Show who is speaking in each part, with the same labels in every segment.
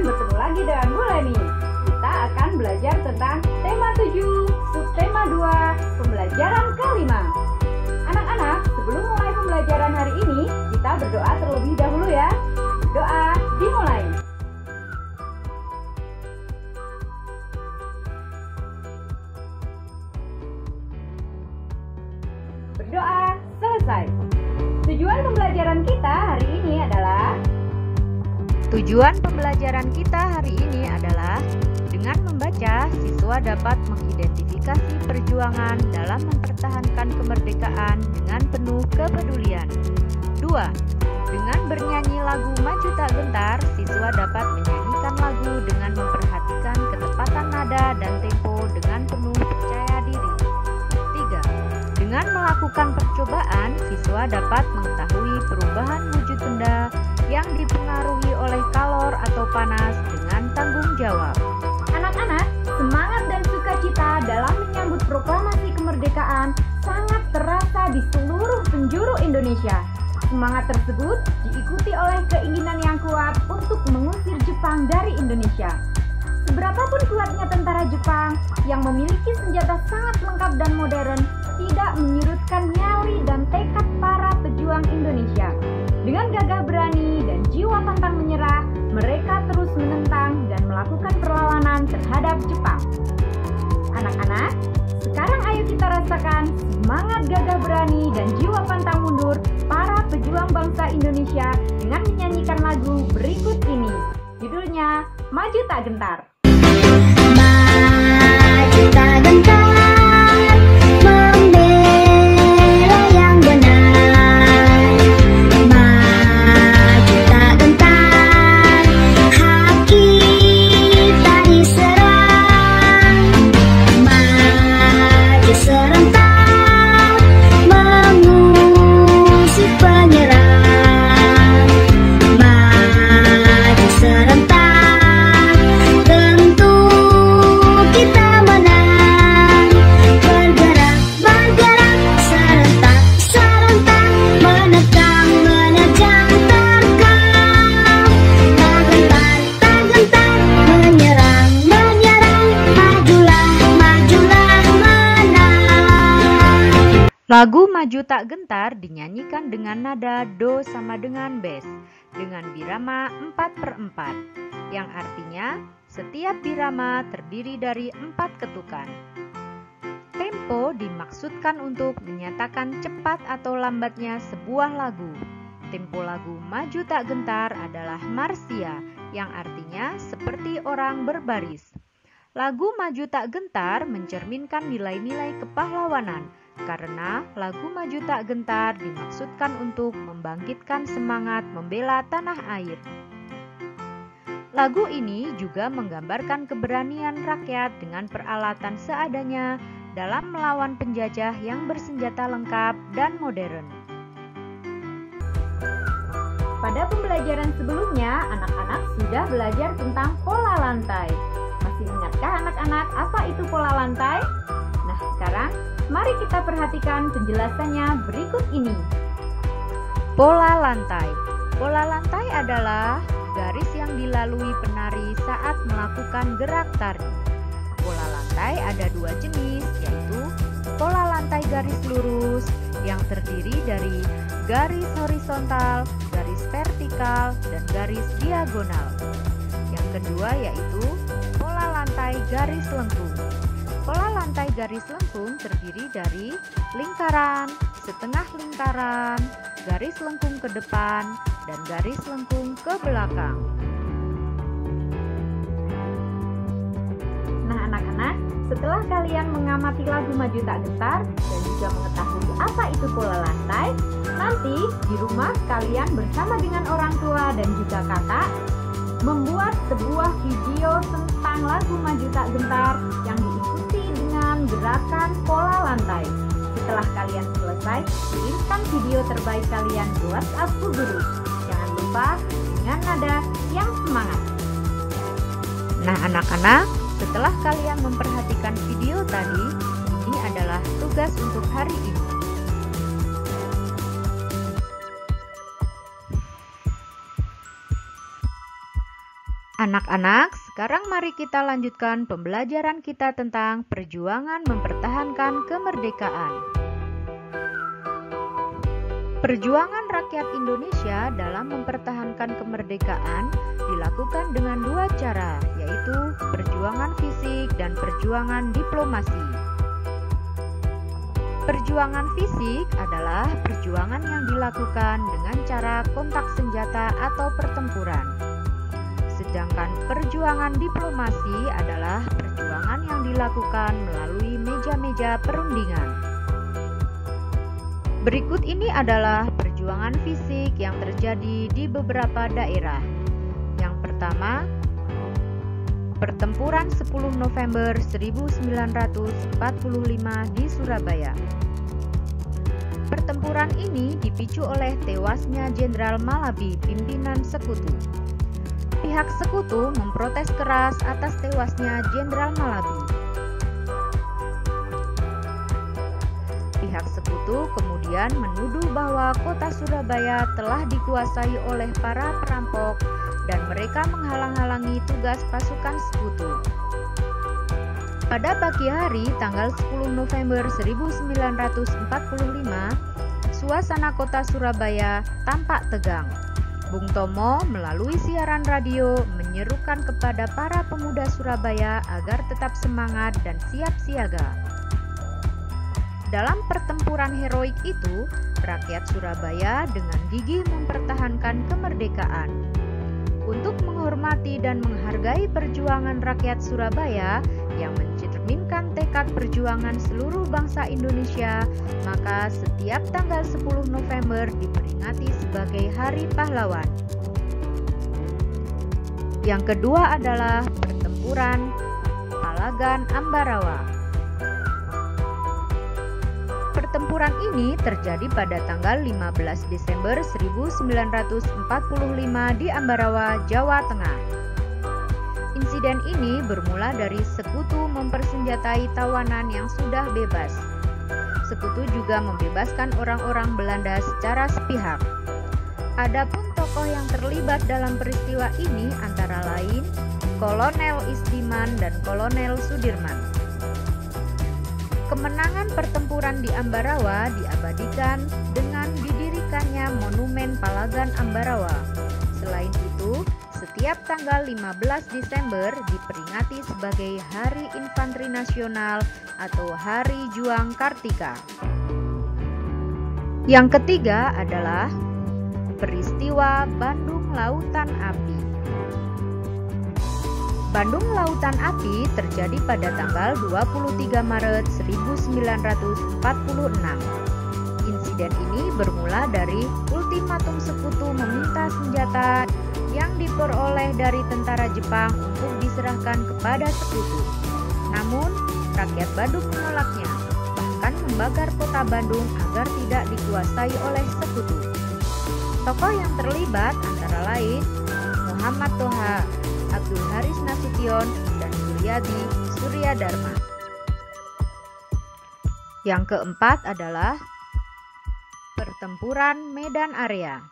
Speaker 1: bertemu lagi dengan Bule nih. Kita akan belajar tentang tema 7, subtema 2, pembelajaran kelima. Anak-anak, sebelum mulai pembelajaran hari ini, kita berdoa terlebih dahulu ya. Doa dimulai. Berdoa selesai. Tujuan pembelajaran kita hari ini adalah dengan membaca, siswa dapat mengidentifikasi perjuangan dalam mempertahankan kemerdekaan dengan penuh kepedulian. 2. Dengan bernyanyi lagu Maju Tak Gentar, siswa dapat menyanyikan lagu dengan memperhatikan ketepatan nada dan tempo dengan penuh percaya diri. 3. Dengan melakukan percobaan, siswa dapat mengetahui perubahan wujud benda yang dipengaruhi oleh kalor atau panas dengan tanggung jawab. Anak-anak, semangat dan sukacita dalam menyambut proklamasi kemerdekaan sangat terasa di seluruh penjuru Indonesia. Semangat tersebut diikuti oleh keinginan yang kuat untuk mengusir Jepang dari Indonesia. Seberapapun kuatnya tentara Jepang yang memiliki senjata sangat lengkap dan modern, tidak menyurutkan nyali dan tekad para pejuang Indonesia. Dengan gagah berani dan jiwa pantang menyerah, mereka terus menentang dan melakukan perlawanan terhadap Jepang. Anak-anak, sekarang ayo kita rasakan semangat gagah berani dan jiwa pantang mundur para pejuang bangsa Indonesia dengan menyanyikan lagu berikut ini. Judulnya Maju Tak Gentar.
Speaker 2: Maju tak gentar, membela yang benar. Maju tak gentar, hak kita diserang. Maju serentak, mengusir penyerang. Maju serentak,
Speaker 3: Lagu Maju Tak Gentar dinyanyikan dengan nada Do sama dengan Bes dengan birama 4/4 yang artinya setiap birama terdiri dari 4 ketukan. Tempo dimaksudkan untuk menyatakan cepat atau lambatnya sebuah lagu. Tempo lagu Maju Tak Gentar adalah marsia yang artinya seperti orang berbaris. Lagu Maju Tak Gentar mencerminkan nilai-nilai kepahlawanan karena lagu Maju Tak Gentar dimaksudkan untuk membangkitkan semangat membela tanah air. Lagu ini juga menggambarkan keberanian rakyat dengan peralatan seadanya dalam melawan penjajah yang bersenjata lengkap dan modern.
Speaker 1: Pada pembelajaran sebelumnya, anak-anak sudah belajar tentang pola lantai. Masih ingatkah anak-anak apa itu pola lantai? Nah, sekarang mari kita perhatikan penjelasannya berikut ini.
Speaker 3: Pola lantai. Pola lantai adalah garis yang dilalui penari saat melakukan gerak tari. Pola lantai ada 2 jenis, yaitu pola lantai garis lurus yang terdiri dari garis horizontal, garis vertikal, dan garis diagonal. Yang kedua yaitu pola lantai garis lengkung. Pola lantai garis lengkung terdiri dari lingkaran, setengah lingkaran, garis lengkung ke depan, dan garis lengkung ke belakang.
Speaker 1: Nah anak-anak, setelah kalian mengamati lagu Maju Tak Gentar dan juga mengetahui apa itu pola lantai, nanti di rumah kalian bersama dengan orang tua dan juga kakak membuat sebuah video tentang lagu Maju Tak Gentar yang diikuti dengan gerakan pola lantai. Setelah kalian selesai, kirimkan video terbaik kalian ke WhatsApp Guru. Jangan lupa dengan nada yang semangat.
Speaker 3: Nah anak-anak, setelah kalian memperhatikan video tadi, ini adalah tugas untuk hari ini. Anak-anak, sekarang mari kita lanjutkan pembelajaran kita tentang perjuangan mempertahankan kemerdekaan. Perjuangan rakyat Indonesia dalam mempertahankan kemerdekaan dilakukan dengan dua cara, yaitu perjuangan fisik dan perjuangan diplomasi. Perjuangan fisik adalah perjuangan yang dilakukan dengan cara kontak senjata atau pertempuran. Sedangkan perjuangan diplomasi adalah perjuangan yang dilakukan melalui meja-meja perundingan. Berikut ini adalah perjuangan fisik yang terjadi di beberapa daerah. Yang pertama, pertempuran 10 November 1945 di Surabaya. Pertempuran ini dipicu oleh tewasnya Jenderal Malabi, pimpinan Sekutu. Pihak Sekutu memprotes keras atas tewasnya Jenderal Malabi. Pihak Sekutu kemudian menuduh bahwa kota Surabaya telah dikuasai oleh para perampok dan mereka menghalang-halangi tugas pasukan Sekutu. Pada pagi hari tanggal 10 November 1945, suasana kota Surabaya tampak tegang. Bung Tomo melalui siaran radio menyerukan kepada para pemuda Surabaya agar tetap semangat dan siap siaga. Dalam pertempuran heroik itu, rakyat Surabaya dengan gigih mempertahankan kemerdekaan. Untuk menghormati dan menghargai perjuangan rakyat Surabaya yang mencerminkan tekad perjuangan seluruh bangsa Indonesia, maka setiap tanggal 10 November diperingati sebagai Hari Pahlawan. Yang kedua adalah pertempuran Palagan Ambarawa. Pertempuran ini terjadi pada tanggal 15 Desember 1945 di Ambarawa, Jawa Tengah. Insiden ini bermula dari Sekutu mempersenjatai tawanan yang sudah bebas. Sekutu juga membebaskan orang-orang Belanda secara sepihak. Adapun tokoh yang terlibat dalam peristiwa ini antara lain Kolonel Istiman dan Kolonel Sudirman. Kemenangan pertempuran di Ambarawa diabadikan dengan didirikannya Monumen Palagan Ambarawa. Selain itu, setiap tanggal 15 Desember diperingati sebagai Hari Infanteri Nasional atau Hari Juang Kartika. Yang ketiga adalah peristiwa Bandung Lautan Api. Bandung Lautan Api terjadi pada tanggal 23 Maret 1946. Insiden ini bermula dari ultimatum Sekutu meminta senjata yang diperoleh dari tentara Jepang untuk diserahkan kepada Sekutu. Namun, rakyat Bandung menolaknya, bahkan membakar kota Bandung agar tidak dikuasai oleh Sekutu. Tokoh yang terlibat antara lain Muhammad Toha, Abdul Haris Nasution, dan Suryadi Suryadharma. Yang keempat adalah pertempuran Medan Area.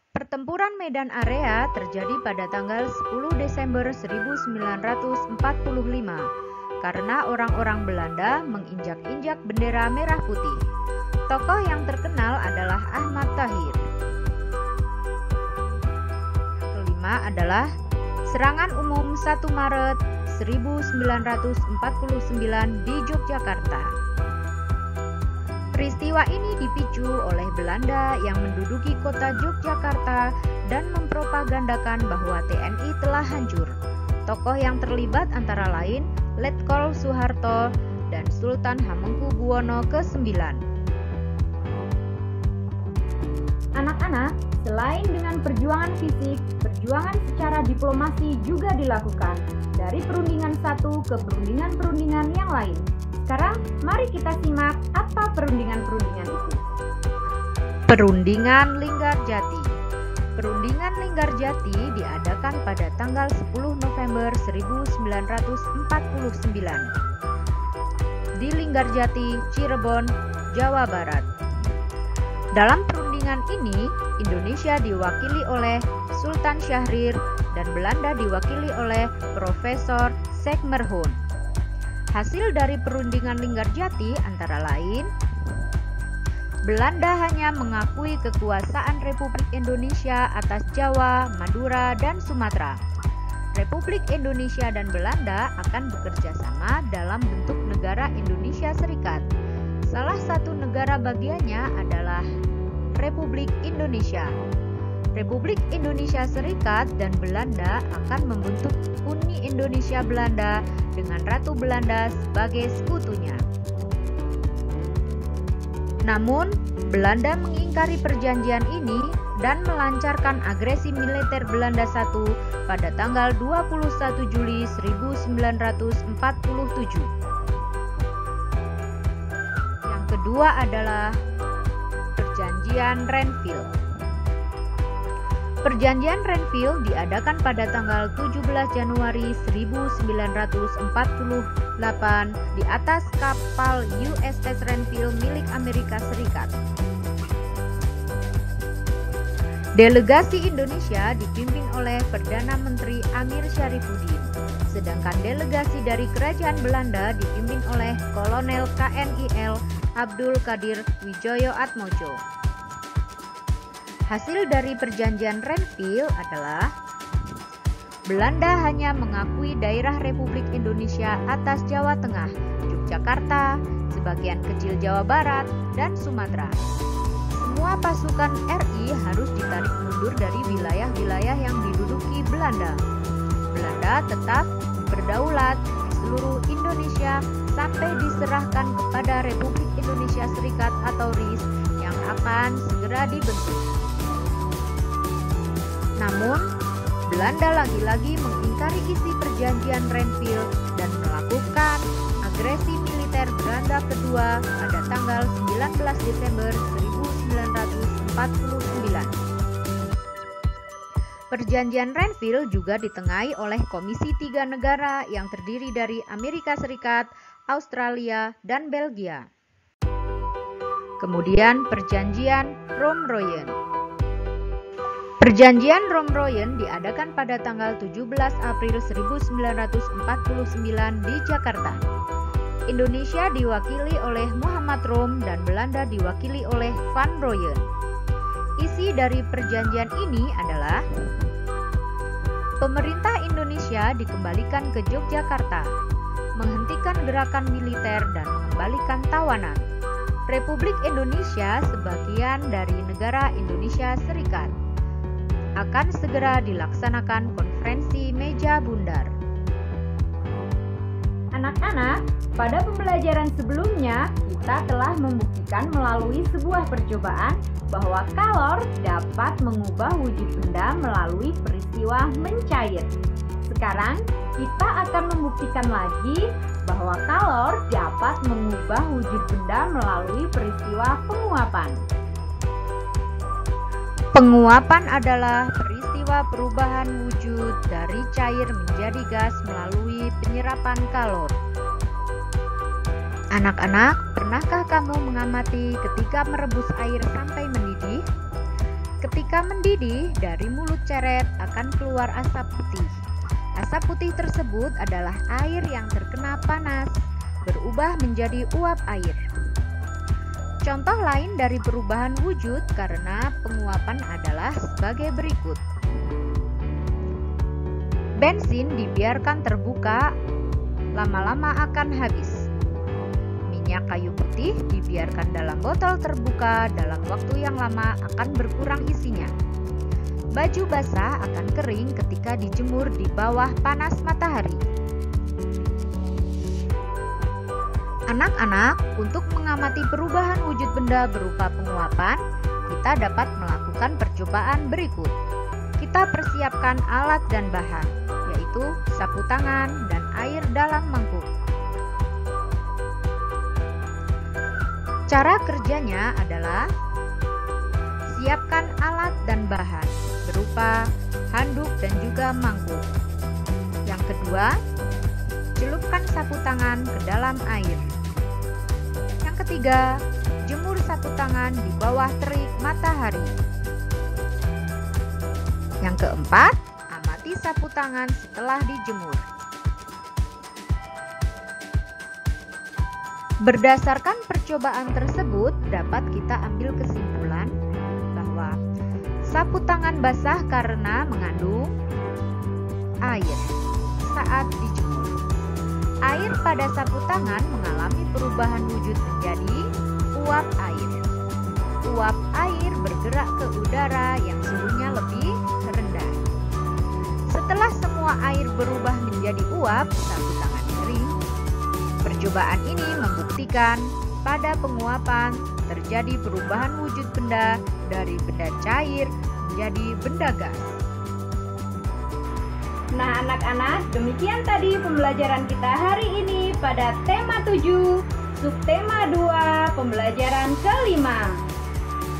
Speaker 3: Pertempuran Medan Area terjadi pada tanggal 10 Desember 1945 karena orang-orang Belanda menginjak-injak bendera merah putih. Tokoh yang terkenal adalah Ahmad Tahir. Adalah serangan umum 1 Maret 1949 di Yogyakarta. Peristiwa ini dipicu oleh Belanda yang menduduki kota Yogyakarta dan mempropagandakan bahwa TNI telah hancur. Tokoh yang terlibat antara lain Letkol Soeharto dan Sultan Hamengkubuwono ke-9.
Speaker 1: Anak-anak, selain dengan perjuangan fisik, perjuangan secara diplomasi juga dilakukan dari perundingan satu ke perundingan-perundingan yang lain. Sekarang, mari kita simak apa perundingan-perundingan itu.
Speaker 3: Perundingan Linggarjati. Perundingan Linggarjati diadakan pada tanggal 10 November 1949 di Linggarjati, Cirebon, Jawa Barat. Dalam perundingan ini, Indonesia diwakili oleh Sultan Syahrir dan Belanda diwakili oleh Profesor Seckmerhoen. Hasil dari perundingan Linggarjati antara lain, Belanda hanya mengakui kekuasaan Republik Indonesia atas Jawa, Madura, dan Sumatera. Republik Indonesia dan Belanda akan bekerja sama dalam bentuk negara Indonesia Serikat. Salah satu negara bagiannya adalah Republik Indonesia. Republik Indonesia Serikat dan Belanda akan membentuk Uni Indonesia Belanda dengan Ratu Belanda sebagai sekutunya. Namun, Belanda mengingkari perjanjian ini dan melancarkan agresi militer Belanda I pada tanggal 21 Juli 1947. Yang kedua adalah Perjanjian Renville. Perjanjian Renville diadakan pada tanggal 17 Januari 1948 di atas kapal USS Renville milik Amerika Serikat. Delegasi Indonesia dipimpin oleh Perdana Menteri Amir Syarifuddin, sedangkan delegasi dari Kerajaan Belanda dipimpin oleh Kolonel KNIL Abdul Qadir Wijoyo-Atmojo. Hasil dari perjanjian Renville adalah Belanda hanya mengakui daerah Republik Indonesia atas Jawa Tengah, Yogyakarta, sebagian kecil Jawa Barat, dan Sumatera. Semua pasukan RI harus ditarik mundur dari wilayah-wilayah yang diduduki Belanda. Belanda tetap berdaulat di seluruh Indonesia sampai diserahkan kepada Republik Indonesia Serikat atau RIS yang akan segera dibentuk. Namun, Belanda lagi-lagi mengingkari isi perjanjian Renville dan melakukan agresi militer Belanda kedua pada tanggal 19 Desember 1949. Perjanjian Renville juga ditengahi oleh Komisi 3 negara yang terdiri dari Amerika Serikat, Australia, dan Belgia. Kemudian Perjanjian Romroyen. Perjanjian Romroyen diadakan pada tanggal 17 April 1949 di Jakarta. Indonesia diwakili oleh Muhammad Rom dan Belanda diwakili oleh Van Rooyen. Isi dari perjanjian ini adalah pemerintah Indonesia dikembalikan ke Yogyakarta, menghentikan gerakan militer dan mengembalikan tawanan. Republik Indonesia sebagian dari negara Indonesia Serikat. Akan segera dilaksanakan konferensi meja bundar. Anak-anak, pada pembelajaran sebelumnya kita telah membuktikan melalui sebuah percobaan bahwa kalor dapat mengubah wujud benda melalui peristiwa mencair. Sekarang kita akan membuktikan lagi bahwa kalor dapat mengubah wujud benda melalui peristiwa penguapan. Penguapan adalah peristiwa perubahan wujud dari cair menjadi gas melalui penyerapan kalor. Anak-anak, pernahkah kamu mengamati ketika merebus air sampai mendidih? Ketika mendidih, dari mulut ceret akan keluar asap putih. Asap putih tersebut adalah air yang terkena panas, berubah menjadi uap air. Contoh lain dari perubahan wujud karena penguapan adalah sebagai berikut. Bensin dibiarkan terbuka, lama-lama akan habis. Minyak kayu putih dibiarkan dalam botol terbuka, dalam waktu yang lama akan berkurang isinya. Baju basah akan kering ketika dijemur di bawah panas matahari. Anak-anak, untuk mengamati perubahan wujud benda berupa penguapan, kita dapat melakukan percobaan berikut. Kita persiapkan alat dan bahan, yaitu sapu tangan dan air dalam mangkuk. Cara kerjanya adalah siapkan alat dan bahan berupa handuk dan juga mangkuk. Yang kedua, celupkan sapu tangan ke dalam air. Ketiga, jemur sapu tangan di bawah terik matahari. Yang keempat, amati ganti sapu tangan setelah dijemur. Berdasarkan percobaan tersebut, dapat kita ambil kesimpulan bahwa sapu tangan basah karena mengandung air saat dijemur. Air pada sapu tangan mengalami perubahan wujud menjadi uap air. Uap air bergerak ke udara yang suhunya lebih rendah. Setelah semua air berubah menjadi uap, sapu tangan kering. Percobaan ini membuktikan pada penguapan terjadi perubahan wujud benda dari benda cair menjadi benda gas.
Speaker 1: Nah anak-anak, demikian tadi pembelajaran kita hari ini pada tema 7, subtema 2, pembelajaran kelima.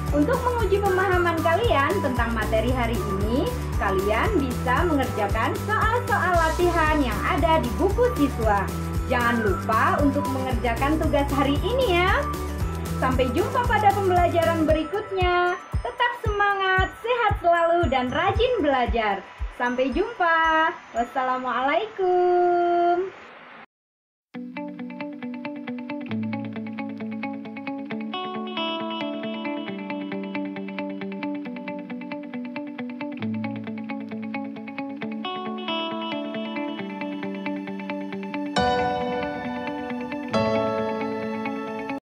Speaker 1: Untuk menguji pemahaman kalian tentang materi hari ini, kalian bisa mengerjakan soal-soal latihan yang ada di buku siswa. Jangan lupa untuk mengerjakan tugas hari ini ya. Sampai jumpa pada pembelajaran berikutnya. Tetap semangat, sehat selalu, dan rajin belajar. Sampai jumpa. Wassalamualaikum.